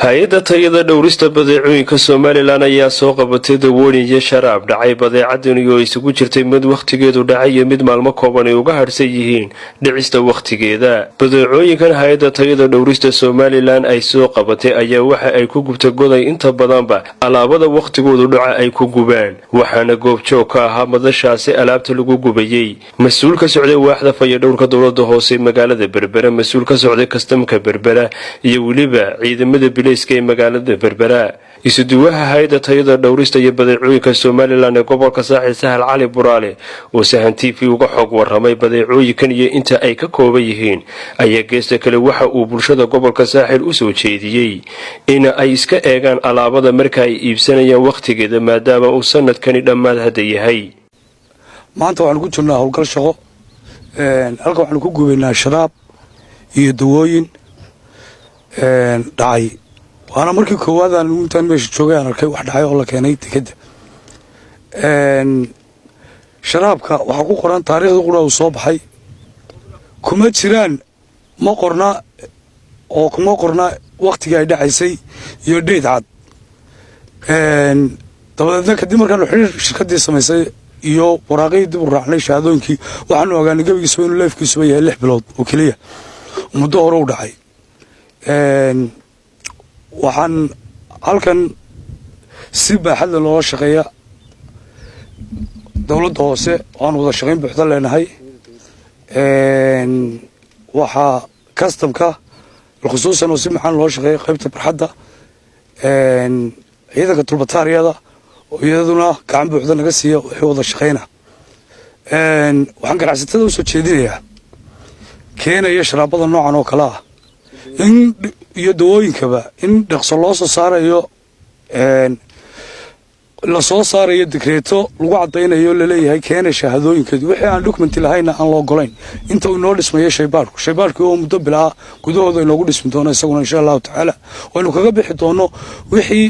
hay-adda tayada dhowrista badeecooyinka Somaliland ayaa soo qabatay dawooyin iyo sharaab dhacay badeecadan oo isugu jirtay mid waqtigeedu dhacay iyo mid maalmo kooban ay uga harsan yihiin dhicista waqtigeeda. Badeecooyinkan hay-adda tayada dhowrista Somaliland ay soo qabatay ayaa waxa ay ku gubtay goday inta badanba alaabada waqtigoodu dhaca ay ku gubaan, waxaana goobjoog ka ahaa madashaasi alaabta lagu gubayay mas'uul ka socday waaxda fayadhowrka dowladda hoose magaalada Berbera, mas'uul ka socday kastamka Berbera iyo waliba ciidamada bilayska ee magaalada Berbera. isuduwaha hay'adda tayada dhowrista iyo badeecooyinka Somaliland ee gobolka Saaxil Sahal Cali Buraale oo Sahan TV uga xog waramay badeecooyinkan iyo inta ay ka kooban yihiin ayaa geesta kale waxa uu bulshada gobolka Saaxil u soo jeediyay in ay iska eegaan alaabada marka ay iibsanayaan waqtigeeda maadaama uu sanadkani dhammaad hadda yahay. maanta waxaan ku jirnaa howlgal shaqo halka waxaan ku gubaynaa sharaab iyo dawooyin dhacay. waana markii koowaad aan intaan meesha joogay aan arkay wax dhacay oo la keenay tikada. sharaabka waxa ku qoran taariikhda qura uu soo baxay kuma jiraan ma qorna waqtiga ay dhacaysay iyo date cad. dabadeedna kadib markaan xiriir shirkadii samaysay iyo waraaqii dib u raacnay shahaadooyinkii waxaanu ogaanay gabigiisa inuu leefkiisu yahay 6 bilood oo kaliya muddo hore u dhacay. waxaan halkan si baaxad leh loo shaqeeyaa dowladda hoose aan wada shaqeyn buuxda leenahay. waxa customka khusuusan oo si maxaan loo shaqeeyo qaybta barxadda ciidanka tulbataariyada oo iyaduna gacan buuxda naga siiya wixii wada shaqeyna. waxaan ganacsatada u soo jeedinayaa keenaya sharaabada noocan oo kale ah in iyo dawooyinkaba in dhaqso loo soo saarayo la soo saarayo dekreeto lagu cadaynayo la leeyahay keenay shahaadooyinkeedu wixii aan document lahayna aan loo golayn inta uu noo dhismayo shaybaarku oo muddo bilaa gudahooda inoogu dhismi doono isaguna insha Allah taala waynu kaga bixi doono wixii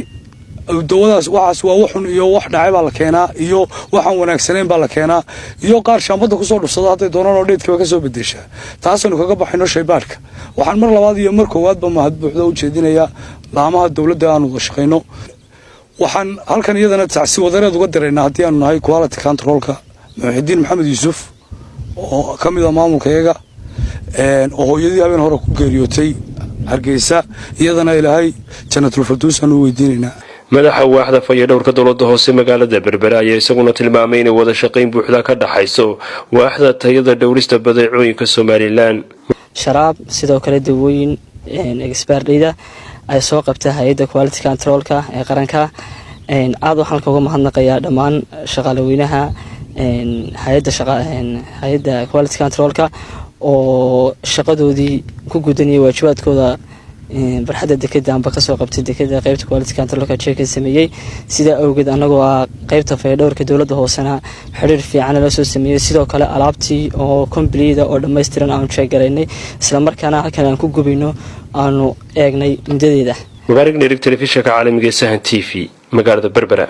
dawadaas waxaas waa waxun iyo wax dhacay baa la keenaa iyo waxaan wanaagsaneyn baa la keenaa iyo qaar shaambada ku soo dhufsada haday doonaan oo dheedka ka soo bedesha taasoo kaga baxayno shaybaarka. waxaan mar labaad iyo mar koowaadba mahad buuxda u jeedinayaa laamaha dawladda aan wada shaqeyno. waxaan halkan iyadana tacsi wadareed uga direynaa haddii aanu nahay quality controlka Muxudiin Maxamed Yuusuf oo ka mid ah maamulkayaga oo hooyadii habeen hore ku geeriyootay Hargeysa iyadana Ilaahay jannatul firdaws aanu weydiinaynaa. madaxa waaxda fayadhowrka dowladda hoose magaalada Berbera ayaa isaguna tilmaamay in wada shaqeyn buuxda ka dhaxayso waaxda tayada dhowrista badeecooyinka Somaliland. sharaab sidoo kale dawooyin expertida ay soo qabtay hay'adda quality controlka ee qaranka. aad waxaan kaga mahadnaqayaa dhammaan shaqaaleynaha hay'adda quality controlka oo shaqadoodii ku gudanayay waajibaadkooda barxadda dekada amba ka soo qabtay dekada qaybta quality controlka check sameeyay. sida awgeed anagoo qaybta fayadhowrka dowladda hoosena xiriir fiican la soo sameeyay sidoo kale alaabtii oo complete oo dhameystiran aan check gareynay isla markaana halkan aan ku gubayno aanu eegnay mudadeeda. Mubarak Nirig telefishinka caalamiga Sahan TV magaalada Berbera.